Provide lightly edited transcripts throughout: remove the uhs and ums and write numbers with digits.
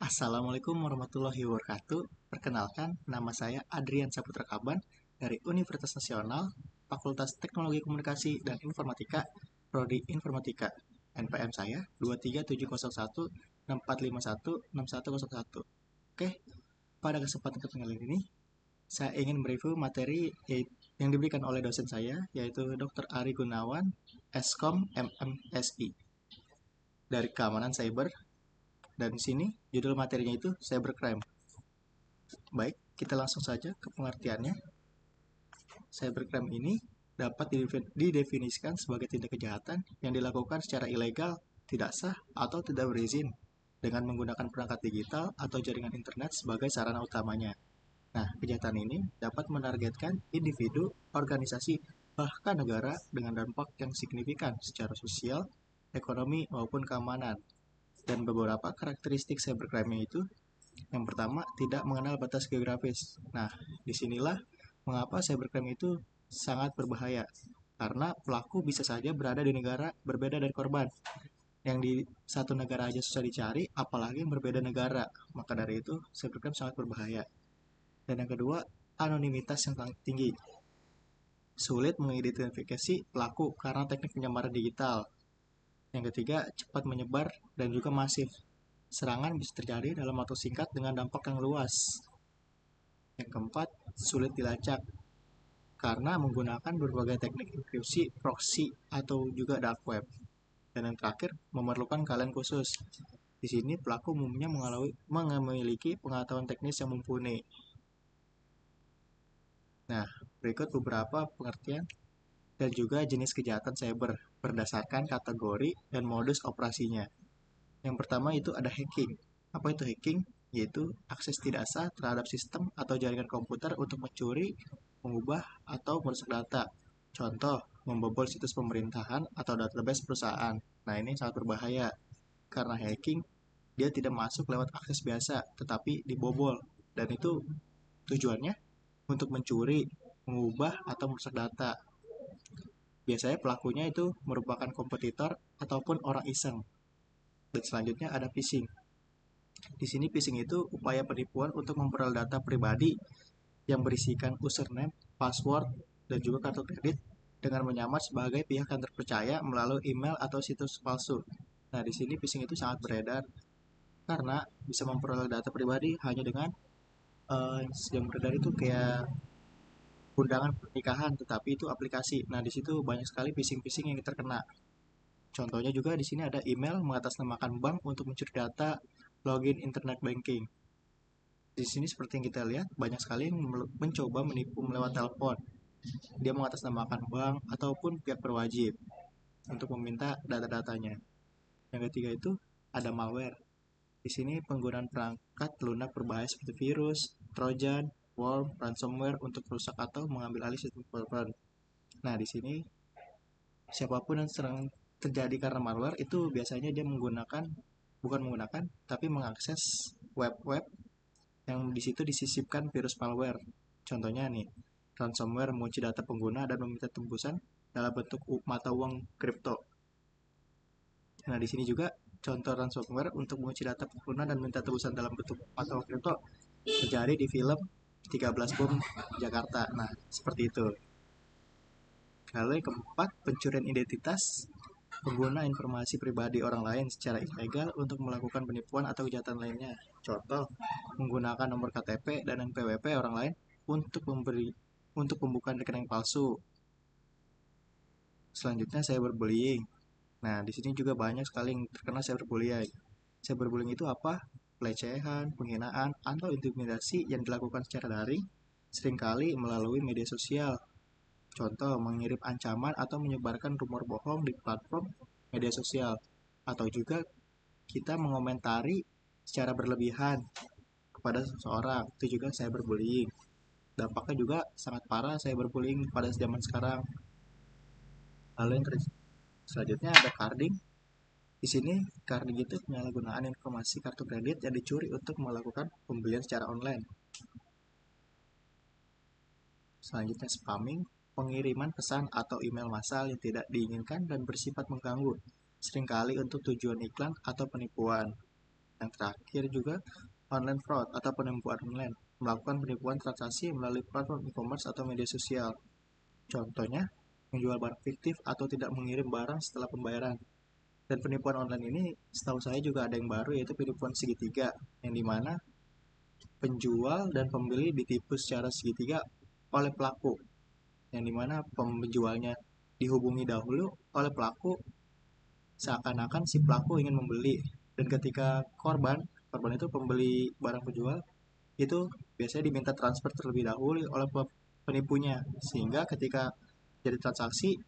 Assalamualaikum warahmatullahi wabarakatuh. Perkenalkan, nama saya Adrian Saputra Kaban dari Universitas Nasional, Fakultas Teknologi Komunikasi dan Informatika, Prodi Informatika. NPM saya 2370164516101. Oke, pada kesempatan kali ini, saya ingin mereview materi yang diberikan oleh dosen saya, yaitu Dr. Ari Gunawan, Eskom MMSI, dari Keamanan Cyber. Dan di sini judul materinya itu cybercrime. Baik, kita langsung saja ke pengertiannya. Cybercrime ini dapat didefinisikan sebagai tindak kejahatan yang dilakukan secara ilegal, tidak sah, atau tidak berizin dengan menggunakan perangkat digital atau jaringan internet sebagai sarana utamanya. Nah, kejahatan ini dapat menargetkan individu, organisasi, bahkan negara dengan dampak yang signifikan secara sosial, ekonomi, maupun keamanan. Dan beberapa karakteristik cybercrime itu, yang pertama, tidak mengenal batas geografis. Nah, disinilah mengapa cybercrime itu sangat berbahaya. Karena pelaku bisa saja berada di negara berbeda dari korban. Yang di satu negara aja susah dicari, apalagi yang berbeda negara. Maka dari itu, cybercrime sangat berbahaya. Dan yang kedua, anonimitas yang sangat tinggi. Sulit mengidentifikasi pelaku karena teknik penyamaran digital. Yang ketiga, cepat menyebar dan juga masif. Serangan bisa terjadi dalam waktu singkat dengan dampak yang luas. Yang keempat, sulit dilacak karena menggunakan berbagai teknik enkripsi, proxy, atau juga dark web. Dan yang terakhir, memerlukan kalian khusus. Di sini pelaku umumnya memiliki pengetahuan teknis yang mumpuni. Nah, berikut beberapa pengertian dan juga jenis kejahatan cyber berdasarkan kategori dan modus operasinya. Yang pertama itu ada hacking. Apa itu hacking? Yaitu akses tidak sah terhadap sistem atau jaringan komputer untuk mencuri, mengubah, atau merusak data. Contoh, membobol situs pemerintahan atau database perusahaan. Nah, ini sangat berbahaya. Karena hacking, dia tidak masuk lewat akses biasa, tetapi dibobol. Dan itu tujuannya untuk mencuri, mengubah, atau merusak data. Biasanya pelakunya itu merupakan kompetitor ataupun orang iseng. Dan selanjutnya ada phishing. Di sini phishing itu upaya penipuan untuk memperoleh data pribadi yang berisikan username, password, dan juga kartu kredit dengan menyamar sebagai pihak yang terpercaya melalui email atau situs palsu. Nah, di sini phishing itu sangat beredar karena bisa memperoleh data pribadi hanya dengan yang beredar itu kayak undangan pernikahan, tetapi itu aplikasi. Nah, di situ banyak sekali phishing-phishing yang terkena. Contohnya juga di sini ada email mengatasnamakan bank untuk mencuri data login internet banking. Di sini seperti yang kita lihat, banyak sekali yang mencoba menipu lewat telepon. Dia mengatasnamakan bank ataupun pihak berwajib untuk meminta data-datanya. Yang ketiga itu ada malware. Di sini penggunaan perangkat lunak berbahaya seperti virus, trojan, worm, ransomware untuk merusak atau mengambil alih sistem korban. Nah, di sini siapapun yang sering terjadi karena malware itu biasanya dia bukan menggunakan, tapi mengakses web-web yang di situ disisipkan virus malware. Contohnya nih, ransomware mengunci data pengguna dan meminta tembusan dalam bentuk mata uang kripto. Nah, di sini juga contoh ransomware untuk mengunci data pengguna dan meminta tembusan dalam bentuk mata uang kripto terjadi di film 13 Bom Jakarta. Nah, seperti itu. Lalu yang keempat, pencurian identitas. Pengguna informasi pribadi orang lain secara ilegal untuk melakukan penipuan atau kejahatan lainnya. Contoh, menggunakan nomor KTP dan NPWP orang lain untuk pembukaan rekening palsu. Selanjutnya cyberbullying. Nah, di sini juga banyak sekali yang terkena cyberbullying. Cyberbullying itu apa? Pelecehan, penghinaan, atau intimidasi yang dilakukan secara daring, seringkali melalui media sosial. Contoh, mengirim ancaman atau menyebarkan rumor bohong di platform media sosial. Atau juga kita mengomentari secara berlebihan kepada seseorang. Itu juga cyberbullying. Dampaknya juga sangat parah cyberbullying pada zaman sekarang. Lalu yang selanjutnya ada carding. Di sini carding itu penyalahgunaan informasi kartu kredit yang dicuri untuk melakukan pembelian secara online. Selanjutnya spamming, pengiriman pesan atau email massal yang tidak diinginkan dan bersifat mengganggu, seringkali untuk tujuan iklan atau penipuan. Yang terakhir juga online fraud atau penipuan online, melakukan penipuan transaksi melalui platform e-commerce atau media sosial. Contohnya, menjual barang fiktif atau tidak mengirim barang setelah pembayaran. Dan penipuan online ini setahu saya juga ada yang baru, yaitu penipuan segitiga, yang dimana penjual dan pembeli ditipu secara segitiga oleh pelaku, yang dimana penjualnya dihubungi dahulu oleh pelaku seakan-akan si pelaku ingin membeli, dan ketika korban itu pembeli barang penjual itu biasanya diminta transfer terlebih dahulu oleh penipunya, sehingga ketika jadi transaksi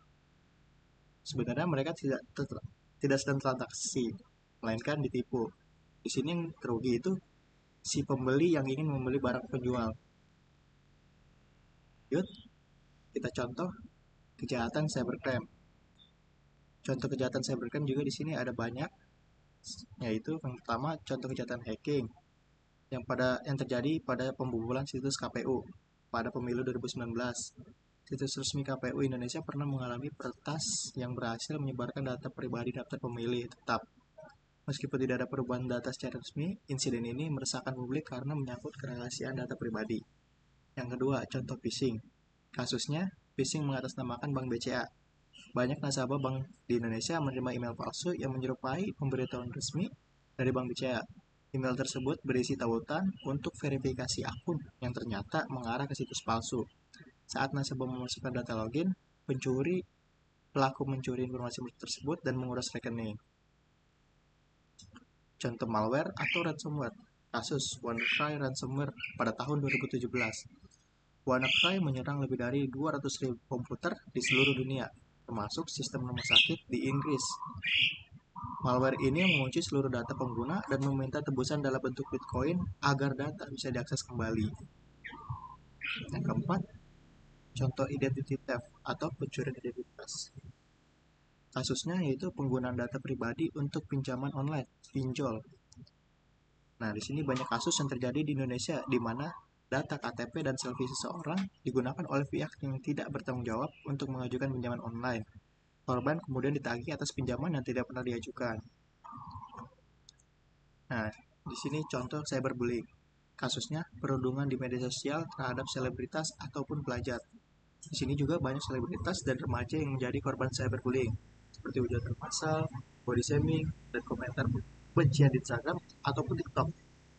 sebenarnya mereka tidak sedang transaksi, melainkan ditipu. Di sini yang terugi itu si pembeli yang ingin membeli barang penjual. Yuk, kita contoh kejahatan cybercrime. Contoh kejahatan cybercrime juga di sini ada banyak, yaitu yang pertama contoh kejahatan hacking yang terjadi pada pembobolan situs KPU pada pemilu 2019. Situs resmi KPU Indonesia pernah mengalami peretas yang berhasil menyebarkan data pribadi daftar pemilih tetap. Meskipun tidak ada perubahan data secara resmi, insiden ini meresahkan publik karena menyangkut kerahasiaan data pribadi. Yang kedua, contoh phishing. Kasusnya, phishing mengatasnamakan Bank BCA. Banyak nasabah bank di Indonesia menerima email palsu yang menyerupai pemberitahuan resmi dari Bank BCA. Email tersebut berisi tautan untuk verifikasi akun yang ternyata mengarah ke situs palsu. Saat nasabah memasukkan data login, pelaku mencuri informasi tersebut dan menguras rekening. Contoh malware atau ransomware. Kasus WannaCry ransomware pada tahun 2017. WannaCry menyerang lebih dari 200.000 komputer di seluruh dunia, termasuk sistem rumah sakit di Inggris. Malware ini mengunci seluruh data pengguna dan meminta tebusan dalam bentuk Bitcoin agar data bisa diakses kembali. Yang keempat, contoh identity theft atau pencurian identitas. Kasusnya yaitu penggunaan data pribadi untuk pinjaman online, pinjol. Nah, di sini banyak kasus yang terjadi di Indonesia di mana data KTP dan selfie seseorang digunakan oleh pihak yang tidak bertanggung jawab untuk mengajukan pinjaman online. Korban kemudian ditagih atas pinjaman yang tidak pernah diajukan. Nah, di sini contoh cyberbullying. Kasusnya perundungan di media sosial terhadap selebritas ataupun pelajar. Di sini juga banyak selebritas dan remaja yang menjadi korban cyberbullying, seperti hujatan massal, body shaming, dan komentar kebencian di Instagram ataupun TikTok.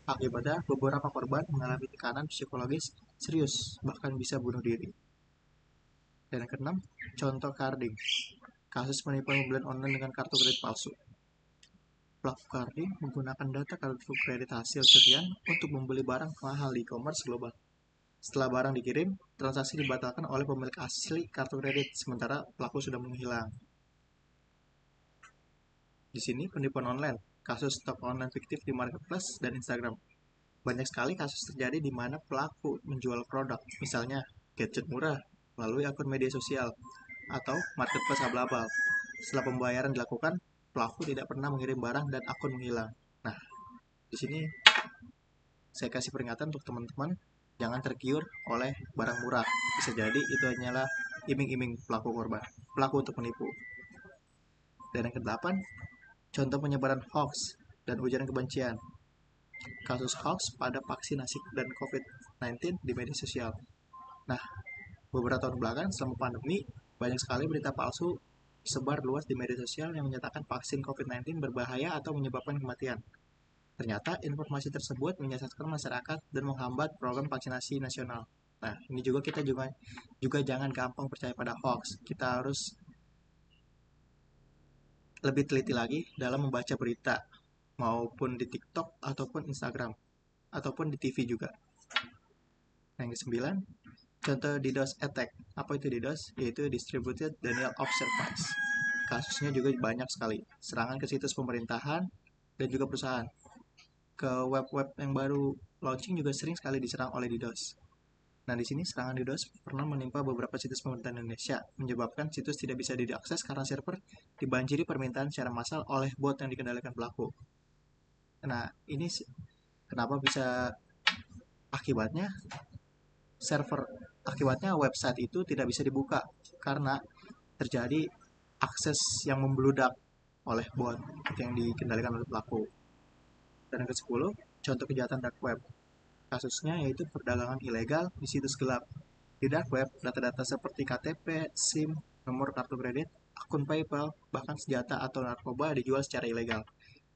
Akibatnya, beberapa korban mengalami tekanan psikologis serius, bahkan bisa bunuh diri. Dan yang keenam, contoh carding. Kasus penipuan pembelian online dengan kartu kredit palsu. Pelaku carding menggunakan data kartu kredit hasil curian untuk membeli barang mahal di e-commerce global. Setelah barang dikirim, transaksi dibatalkan oleh pemilik asli kartu kredit, sementara pelaku sudah menghilang. Di sini penipuan online, kasus stok online fiktif di marketplace dan Instagram. Banyak sekali kasus terjadi di mana pelaku menjual produk, misalnya gadget murah, melalui akun media sosial, atau marketplace abal-abal. Setelah pembayaran dilakukan, pelaku tidak pernah mengirim barang dan akun menghilang. Nah, di sini saya kasih peringatan untuk teman-teman, jangan tergiur oleh barang murah. Bisa jadi itu hanyalah iming-iming pelaku untuk menipu. Dan yang kedelapan, contoh penyebaran hoax dan ujaran kebencian. Kasus hoax pada vaksinasi dan COVID-19 di media sosial. Nah, beberapa tahun belakangan selama pandemi, banyak sekali berita palsu sebar luas di media sosial yang menyatakan vaksin COVID-19 berbahaya atau menyebabkan kematian. Ternyata informasi tersebut menyesatkan masyarakat dan menghambat program vaksinasi nasional. Nah, ini kita juga jangan gampang percaya pada hoax. Kita harus lebih teliti lagi dalam membaca berita, maupun di TikTok ataupun Instagram, ataupun di TV juga. Yang ke-9, contoh DDoS attack. Apa itu DDoS? Yaitu Distributed Denial of Service. Kasusnya juga banyak sekali. Serangan ke situs pemerintahan dan juga perusahaan. Ke web-web yang baru launching juga sering sekali diserang oleh DDoS. Nah, di sini serangan DDoS pernah menimpa beberapa situs pemerintahan Indonesia, menyebabkan situs tidak bisa diakses karena server dibanjiri permintaan secara massal oleh bot yang dikendalikan pelaku. Nah, ini kenapa bisa akibatnya akibatnya website itu tidak bisa dibuka karena terjadi akses yang membludak oleh bot yang dikendalikan oleh pelaku. Dan yang ke-10, contoh kejahatan dark web. Kasusnya yaitu perdagangan ilegal di situs gelap. Di dark web, data-data seperti KTP, SIM, nomor kartu kredit, akun PayPal, bahkan senjata atau narkoba dijual secara ilegal.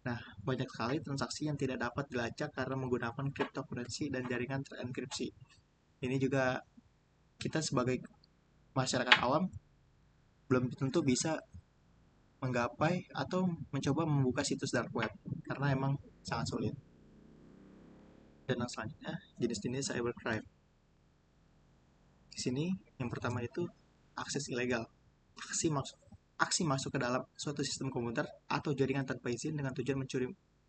Nah, banyak sekali transaksi yang tidak dapat dilacak karena menggunakan cryptocurrency dan jaringan terenkripsi. Ini juga kita sebagai masyarakat awam belum tentu bisa menggapai atau mencoba membuka situs dark web karena emang sangat sulit. Dan yang selanjutnya, jenis-jenis cybercrime. Di sini yang pertama itu akses ilegal. Aksi masuk aksi masuk ke dalam suatu sistem komputer atau jaringan tanpa izin dengan tujuan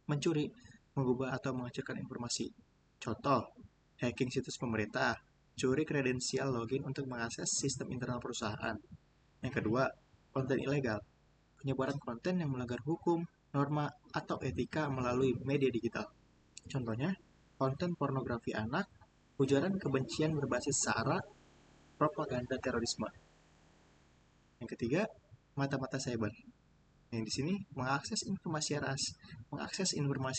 mencuri, mengubah atau menghancurkan informasi. Contoh, hacking situs pemerintah, curi kredensial login untuk mengakses sistem internal perusahaan. Yang kedua, konten ilegal, penyebaran konten yang melanggar hukum, norma, atau etika melalui media digital. Contohnya, konten pornografi anak, ujaran kebencian berbasis SARA, propaganda terorisme. Yang ketiga, mata-mata cyber. Yang di sini mengakses informasi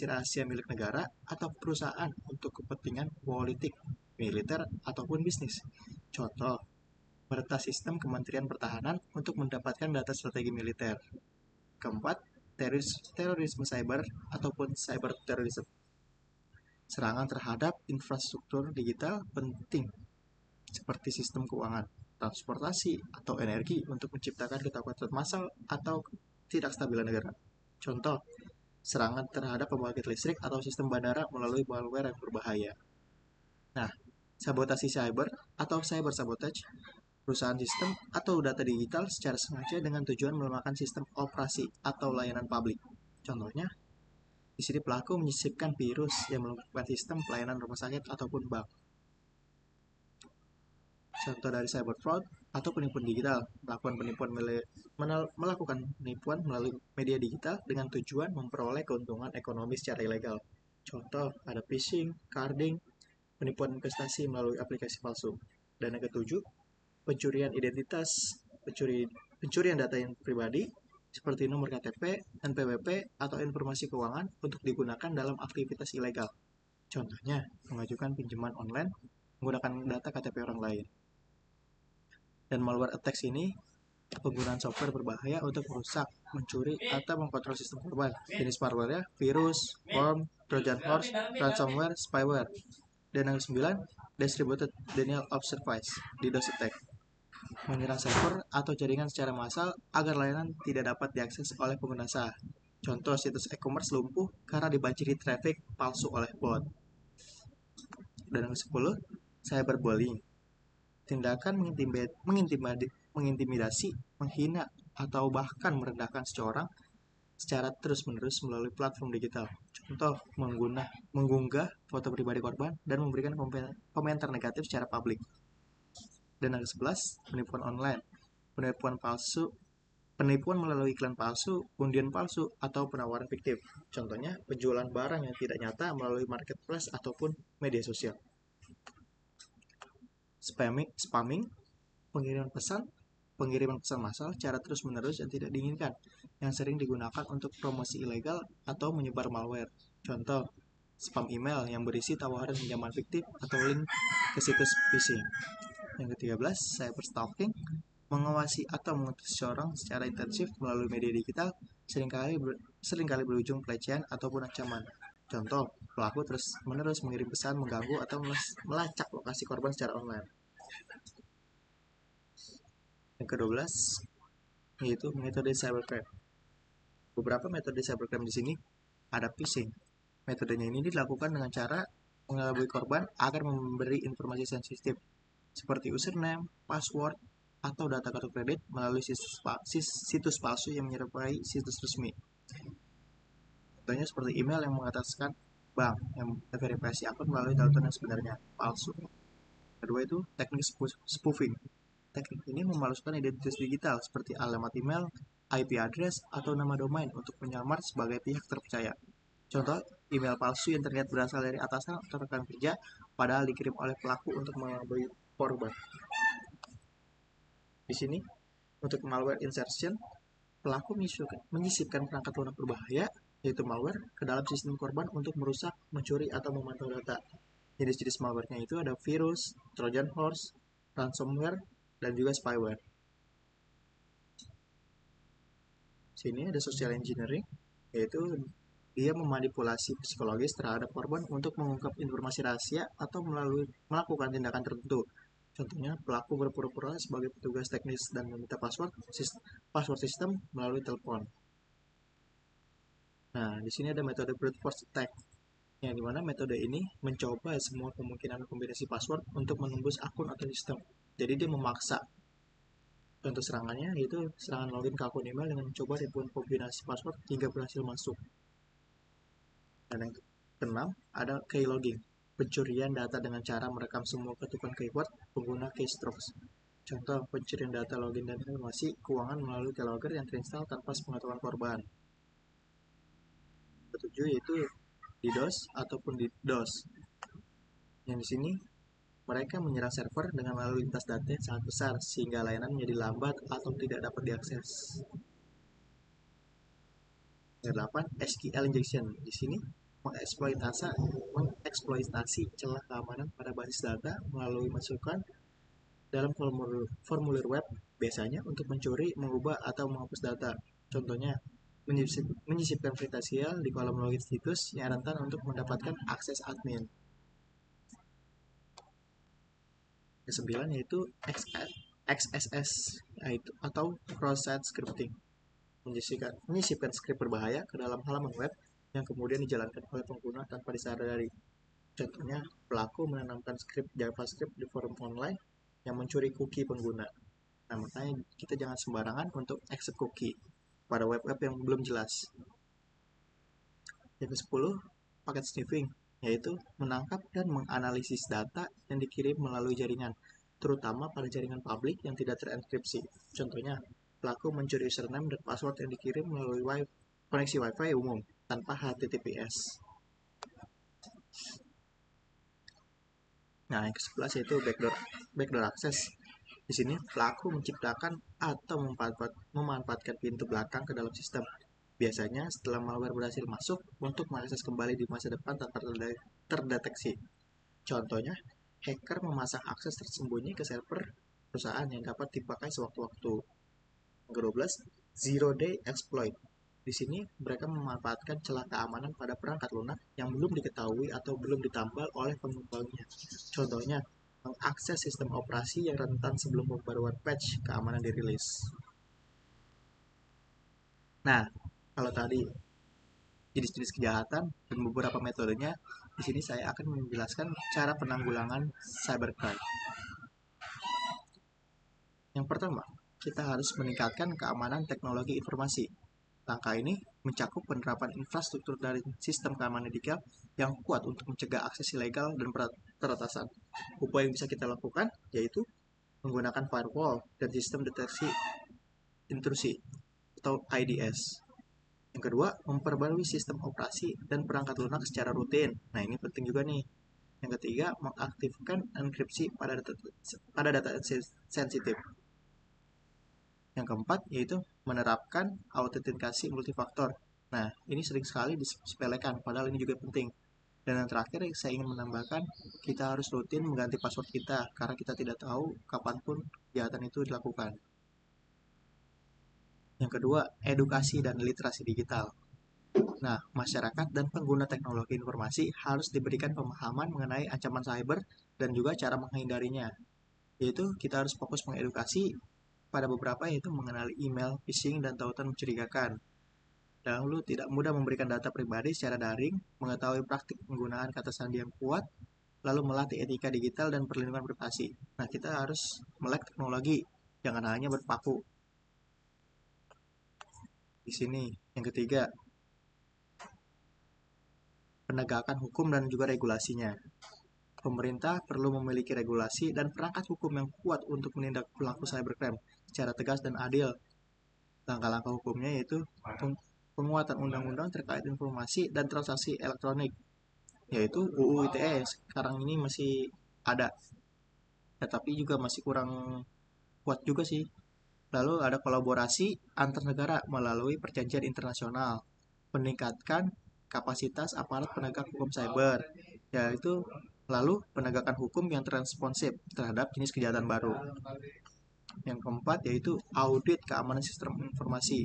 rahasia milik negara atau perusahaan untuk kepentingan politik, militer, ataupun bisnis. Contoh, meretas sistem Kementerian Pertahanan untuk mendapatkan data strategi militer. Keempat, terorisme cyber ataupun cyber terrorism. Serangan terhadap infrastruktur digital penting seperti sistem keuangan, transportasi, atau energi untuk menciptakan ketakutan massal atau tidak stabilan negara. Contoh, serangan terhadap pembangkit listrik atau sistem bandara melalui malware yang berbahaya. Nah, sabotasi cyber atau cyber sabotage, perusahaan sistem atau data digital secara sengaja dengan tujuan melemahkan sistem operasi atau layanan publik. Contohnya, di sini pelaku menyisipkan virus yang melumpuhkan sistem pelayanan rumah sakit ataupun bank. Contoh dari cyber fraud atau penipuan digital, melakukan penipuan melalui media digital dengan tujuan memperoleh keuntungan ekonomi secara ilegal. Contoh ada phishing, carding, penipuan investasi melalui aplikasi palsu. Dan yang ketujuh, pencurian identitas, pencurian data yang pribadi seperti nomor KTP, NPWP, atau informasi keuangan untuk digunakan dalam aktivitas ilegal. Contohnya, mengajukan pinjaman online menggunakan data KTP orang lain. Dan malware attacks ini penggunaan software berbahaya untuk merusak, mencuri, atau mengkontrol sistem korban. Jenis malware-nya virus, worm, trojan horse, ransomware, spyware. Dan yang ke-9, distributed denial of service, DDoS attack. Menyerang server atau jaringan secara massal agar layanan tidak dapat diakses oleh pengguna sah. Contoh situs e-commerce lumpuh karena dibanjiri traffic palsu oleh bot. Dan yang ke-10, cyberbullying. Tindakan mengintimidasi, menghina, atau bahkan merendahkan seseorang secara terus-menerus melalui platform digital. Contoh, mengunggah foto pribadi korban dan memberikan komentar negatif secara publik. Dan yang ke-11, penipuan online. Penipuan melalui iklan palsu, undian palsu, atau penawaran fiktif. Contohnya, penjualan barang yang tidak nyata melalui marketplace ataupun media sosial. Spamming, pengiriman pesan massal secara terus-menerus yang tidak diinginkan, yang sering digunakan untuk promosi ilegal atau menyebar malware. Contoh, spam email yang berisi tawaran pinjaman fiktif atau link ke situs phishing. Yang ke-13, cyberstalking, mengawasi atau mengutus seseorang secara intensif melalui media digital, seringkali berujung pelecehan ataupun ancaman. Contoh, pelaku terus-menerus mengirim pesan mengganggu atau melacak lokasi korban secara online. Yang ke-12 yaitu metode cybercrime. Beberapa metode cybercrime di sini ada phishing. Metodenya ini dilakukan dengan cara mengelabui korban agar memberi informasi sensitif seperti username, password, atau data kartu kredit melalui situs palsu yang menyerupai situs resmi. Contohnya seperti email yang mengatakan bank yang verifikasi akun melalui tautan yang sebenarnya palsu. Kedua itu teknik spoofing. Teknik ini memalsukan identitas digital seperti alamat email, IP address, atau nama domain untuk menyamar sebagai pihak terpercaya. Contoh, email palsu yang terlihat berasal dari atasan atau rekan kerja, padahal dikirim oleh pelaku untuk mengelabui korban. Di sini, untuk malware insertion, pelaku menyisipkan perangkat lunak berbahaya yaitu malware, ke dalam sistem korban untuk merusak, mencuri, atau memantau data. Jenis-jenis malware-nya itu ada virus, Trojan horse, ransomware, dan juga spyware. Sini ada social engineering, yaitu dia memanipulasi psikologis terhadap korban untuk mengungkap informasi rahasia atau melakukan tindakan tertentu. Contohnya, pelaku berpura-pura sebagai petugas teknis dan meminta password sistem melalui telepon. Nah, di sini ada metode brute force attack, yang dimana metode ini mencoba semua kemungkinan kombinasi password untuk menembus akun atau sistem. Jadi dia memaksa. Contoh serangannya yaitu serangan login ke akun email dengan mencoba ribuan kombinasi password hingga berhasil masuk. Dan yang keenam, ada keylogging, pencurian data dengan cara merekam semua ketukan keyword pengguna keystrokes. Contoh, pencurian data login dan informasi keuangan melalui keylogger yang terinstall tanpa sepengetahuan korban. Ketujuh yaitu DDoS ataupun DDoS. Yang di sini mereka menyerang server dengan lalu lintas data yang sangat besar sehingga layanan menjadi lambat atau tidak dapat diakses. Yang 8, SQL injection. Di sini mengeksploitasi celah keamanan pada basis data melalui masukan dalam formulir web, biasanya untuk mencuri, mengubah, atau menghapus data. Contohnya, menyisipkan kredensial di kolom login situs yang rentan untuk mendapatkan akses admin. Yang 9 yaitu XSS, yaitu atau cross-site scripting, menyisipkan skrip berbahaya ke dalam halaman web yang kemudian dijalankan oleh pengguna tanpa disadari. Contohnya, pelaku menanamkan skrip JavaScript di forum online yang mencuri cookie pengguna. Nah, makanya kita jangan sembarangan untuk accept cookie pada web-web yang belum jelas. Yang ke-10, paket sniffing, yaitu menangkap dan menganalisis data yang dikirim melalui jaringan, terutama pada jaringan publik yang tidak terenkripsi. Contohnya, pelaku mencuri username dan password yang dikirim melalui koneksi Wi-Fi umum tanpa HTTPS. Nah, yang ke-11 yaitu backdoor access. Di sini pelaku menciptakan atau memanfaatkan pintu belakang ke dalam sistem. Biasanya setelah malware berhasil masuk untuk mengakses kembali di masa depan tanpa terdeteksi. Contohnya, hacker memasang akses tersembunyi ke server perusahaan yang dapat dipakai sewaktu-waktu. Yang ke-12, zero day exploit. Di sini mereka memanfaatkan celah keamanan pada perangkat lunak yang belum diketahui atau belum ditambal oleh pengembangnya. Contohnya, mengakses sistem operasi yang rentan sebelum pembaruan patch keamanan dirilis. Nah, kalau tadi jenis-jenis kejahatan dan beberapa metodenya, di sini saya akan menjelaskan cara penanggulangan cybercrime. Yang pertama, kita harus meningkatkan keamanan teknologi informasi. Langkah ini mencakup penerapan infrastruktur dari sistem keamanan digital yang kuat untuk mencegah akses ilegal dan peretasan. Upaya yang bisa kita lakukan yaitu menggunakan firewall dan sistem deteksi intrusi atau IDS. Yang kedua, memperbarui sistem operasi dan perangkat lunak secara rutin. Nah, ini penting juga nih. Yang ketiga, mengaktifkan enkripsi pada data sensitif. Yang keempat, yaitu menerapkan autentikasi multifaktor. Nah, ini sering sekali disepelekan, padahal ini juga penting. Dan yang terakhir, saya ingin menambahkan, kita harus rutin mengganti password kita, karena kita tidak tahu kapanpun kejahatan itu dilakukan. Yang kedua, edukasi dan literasi digital. Nah, masyarakat dan pengguna teknologi informasi harus diberikan pemahaman mengenai ancaman cyber dan juga cara menghindarinya. Yaitu kita harus fokus mengedukasi pada beberapa, yaitu mengenali email, phishing, dan tautan mencurigakan. Dan lalu tidak mudah memberikan data pribadi secara daring, mengetahui praktik penggunaan kata sandi yang kuat, lalu melatih etika digital dan perlindungan privasi. Nah, kita harus melek teknologi, jangan hanya berpaku. Di sini, yang ketiga, penegakan hukum dan juga regulasinya. Pemerintah perlu memiliki regulasi dan perangkat hukum yang kuat untuk menindak pelaku cybercrime secara tegas dan adil. Langkah-langkah hukumnya yaitu penguatan undang-undang terkait informasi dan transaksi elektronik, yaitu UU ITE. Sekarang ini masih ada, tetapi juga masih kurang kuat juga sih. Lalu ada kolaborasi antar negara melalui perjanjian internasional. meningkatkan kapasitas aparat penegak hukum cyber, yaitu lalu penegakan hukum yang responsif terhadap jenis kejahatan baru. Yang keempat yaitu audit keamanan sistem informasi.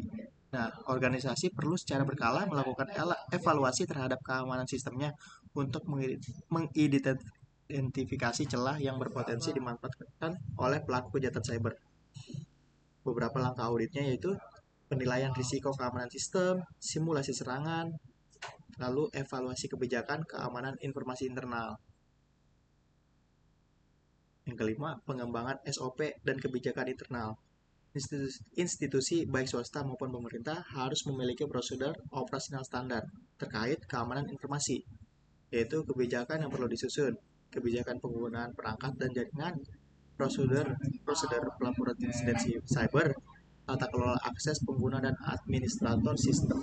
Nah, organisasi perlu secara berkala melakukan evaluasi terhadap keamanan sistemnya untuk mengidentifikasi celah yang berpotensi dimanfaatkan oleh pelaku kejahatan cyber. Beberapa langkah auditnya yaitu penilaian risiko keamanan sistem, simulasi serangan, lalu evaluasi kebijakan keamanan informasi internal. Yang kelima, pengembangan SOP dan kebijakan internal. Institusi baik swasta maupun pemerintah harus memiliki prosedur operasional standar terkait keamanan informasi, yaitu kebijakan yang perlu disusun, kebijakan penggunaan perangkat dan jaringan, prosedur prosedur pelaporan insiden cyber, tata kelola akses pengguna dan administrator sistem.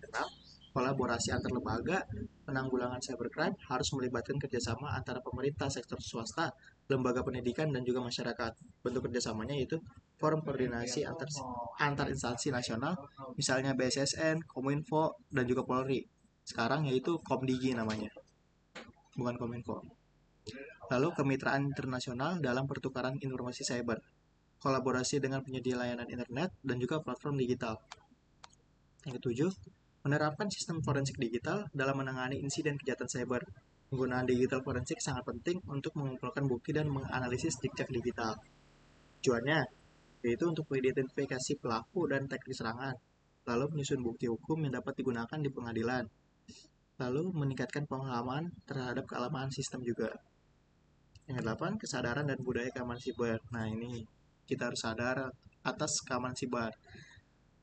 Kenal, kolaborasi antar lembaga penanggulangan cybercrime harus melibatkan kerjasama antara pemerintah, sektor swasta, lembaga pendidikan, dan juga masyarakat. Bentuk kerjasamanya yaitu forum koordinasi antar instansi nasional, misalnya BSSN, Kominfo, dan juga Polri. Sekarang yaitu Komdigi namanya, bukan Kominfo. Lalu kemitraan internasional dalam pertukaran informasi cyber, kolaborasi dengan penyedia layanan internet dan juga platform digital. Yang ketujuh, menerapkan sistem forensik digital dalam menangani insiden kejahatan cyber. Penggunaan digital forensik sangat penting untuk mengumpulkan bukti dan menganalisis jejak digital. Tujuannya yaitu untuk mengidentifikasi pelaku dan teknik serangan, lalu menyusun bukti hukum yang dapat digunakan di pengadilan, lalu meningkatkan pengalaman terhadap keamanan sistem juga. Yang kedelapan, kesadaran dan budaya keamanan siber. Nah, ini kita harus sadar atas keamanan siber,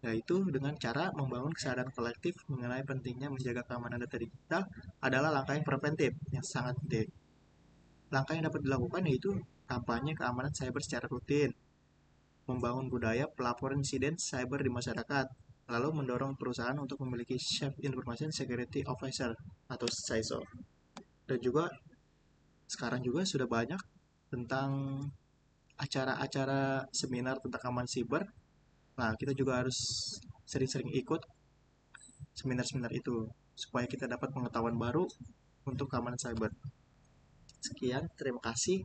yaitu dengan cara membangun kesadaran kolektif mengenai pentingnya menjaga keamanan data digital adalah langkah yang preventif yang sangat penting. Langkah yang dapat dilakukan yaitu kampanye keamanan cyber secara rutin, membangun budaya pelaporan insiden cyber di masyarakat, lalu mendorong perusahaan untuk memiliki Chief Information Security Officer atau CISO. Dan juga sekarang juga sudah banyak tentang acara-acara seminar tentang keamanan siber. Nah, kita juga harus sering-sering ikut seminar-seminar itu supaya kita dapat pengetahuan baru untuk keamanan cyber. Sekian, terima kasih.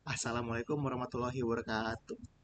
Assalamualaikum warahmatullahi wabarakatuh.